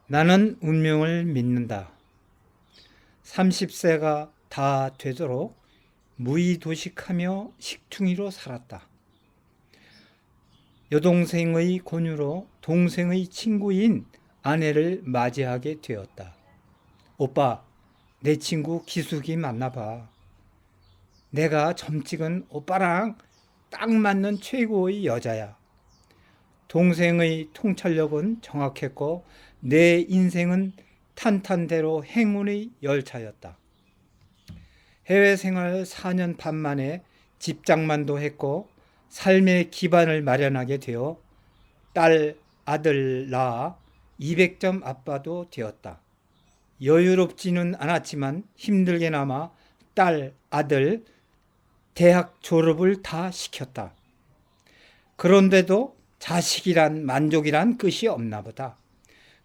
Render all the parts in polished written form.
나는 운명을 믿는다. 30세가 다 되도록 무의도식하며 식충이로 살았다. 여동생의 권유로 동생의 친구인 아내를 맞이하게 되었다. 오빠, 내 친구 기숙이 맞나봐. 내가 점 찍은 오빠랑 딱 맞는 최고의 여자야. 동생의 통찰력은 정확했고 내 인생은 탄탄대로 행운의 열차였다. 해외 생활 4년 반 만에 집장만도 했고 삶의 기반을 마련하게 되어 딸, 아들 낳아 200점 아빠도 되었다. 여유롭지는 않았지만 힘들게나마 딸, 아들 대학 졸업을 다 시켰다. 그런데도 자식이란 만족이란 끝이 없나 보다.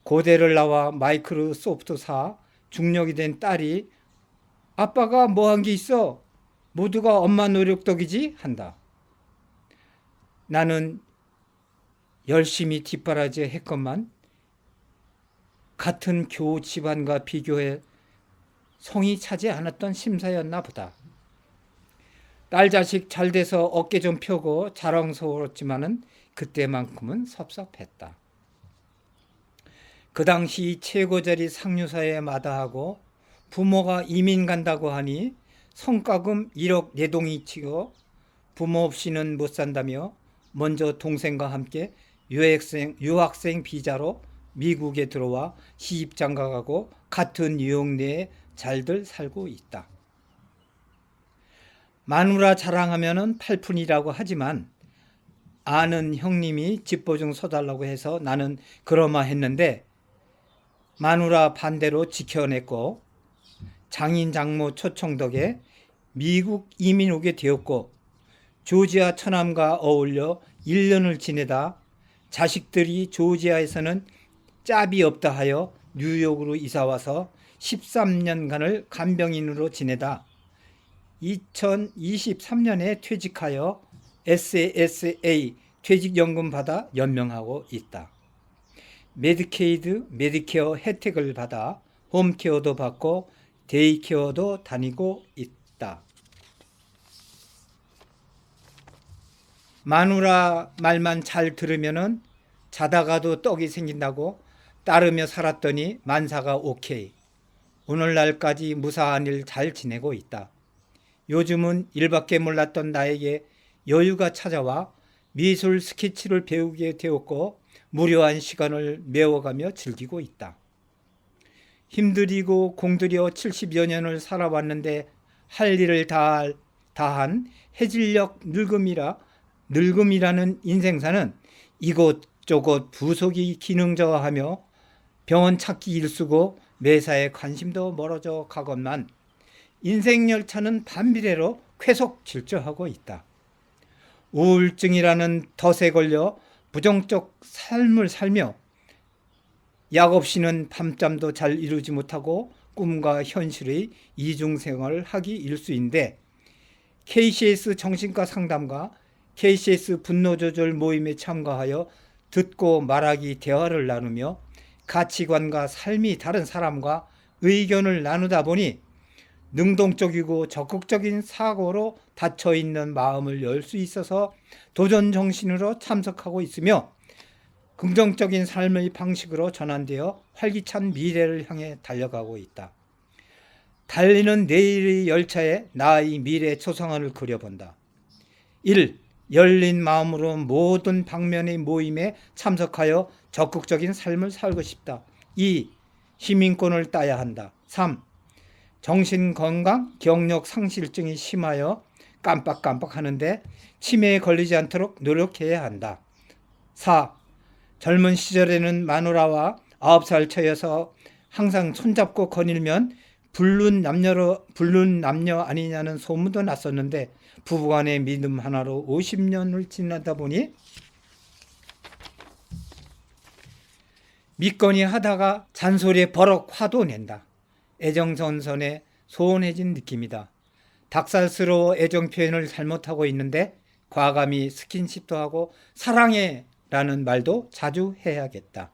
고대를 나와 마이크로소프트사 중력이 된 딸이 아빠가 뭐 한 게 있어? 모두가 엄마 노력 덕이지? 한다. 나는 열심히 뒷바라지 했건만 같은 교우 집안과 비교해 성이 차지 않았던 심사였나 보다. 딸 자식 잘 돼서 어깨 좀 펴고 자랑스러웠지만은 그때만큼은 섭섭했다. 그 당시 최고자리 상류사에 마다하고 부모가 이민 간다고 하니 성과금 1억 내동이 치고 부모 없이는 못 산다며 먼저 동생과 함께 유학생 비자로 미국에 들어와 시집장가가고 같은 뉴욕 내에 잘들 살고 있다. 마누라 자랑하면은 팔푼이라고 하지만 아는 형님이 집보증 서달라고 해서 나는 그러마했는데 마누라 반대로 지켜냈고 장인 장모 초청 덕에 미국 이민 오게 되었고 조지아 처남과 어울려 1년을 지내다 자식들이 조지아에서는 짭이 없다 하여 뉴욕으로 이사와서 13년간을 간병인으로 지내다 2023년에 퇴직하여 SSA 퇴직연금 받아 연명하고 있다. 메디케이드, 메디케어 혜택을 받아 홈케어도 받고 데이케어도 다니고 있다. 마누라 말만 잘 들으면은 자다가도 떡이 생긴다고 따르며 살았더니 만사가 오케이. 오늘날까지 무사한 일 잘 지내고 있다. 요즘은 일밖에 몰랐던 나에게 여유가 찾아와 미술 스케치를 배우게 되었고 무료한 시간을 메워가며 즐기고 있다. 힘들이고 공들여 70여 년을 살아왔는데 할 일을 다한 해질녘 늙음이라는 인생사는 이곳저곳 부속이 기능 저하하며 병원 찾기 일쑤고 매사에 관심도 멀어져 가건만 인생 열차는 반비례로 쾌속 질주하고 있다. 우울증이라는 덫에 걸려 부정적 삶을 살며 약 없이는 밤잠도 잘 이루지 못하고 꿈과 현실의 이중생활을 하기 일쑤인데 KCS 정신과 상담과 KCS 분노조절 모임에 참가하여 듣고 말하기 대화를 나누며 가치관과 삶이 다른 사람과 의견을 나누다 보니 능동적이고 적극적인 사고로 닫혀있는 마음을 열 수 있어서 도전 정신으로 참석하고 있으며 긍정적인 삶의 방식으로 전환되어 활기찬 미래를 향해 달려가고 있다. 달리는 내일의 열차에 나의 미래 초상화를 그려본다. 1. 열린 마음으로 모든 방면의 모임에 참석하여 적극적인 삶을 살고 싶다. 2. 시민권을 따야 한다. 3. 정신건강, 경력 상실증이 심하여 깜빡깜빡 하는데 치매에 걸리지 않도록 노력해야 한다. 4. 젊은 시절에는 마누라와 9살 차여서 항상 손잡고 거닐면 불륜 남녀 아니냐는 소문도 났었는데 부부간의 믿음 하나로 50년을 지나다 보니 믿거니 하다가 잔소리에 버럭 화도 낸다. 애정선선에 소원해진 느낌이다. 닭살스러워 애정 표현을 잘못하고 있는데 과감히 스킨십도 하고 사랑해 라는 말도 자주 해야겠다.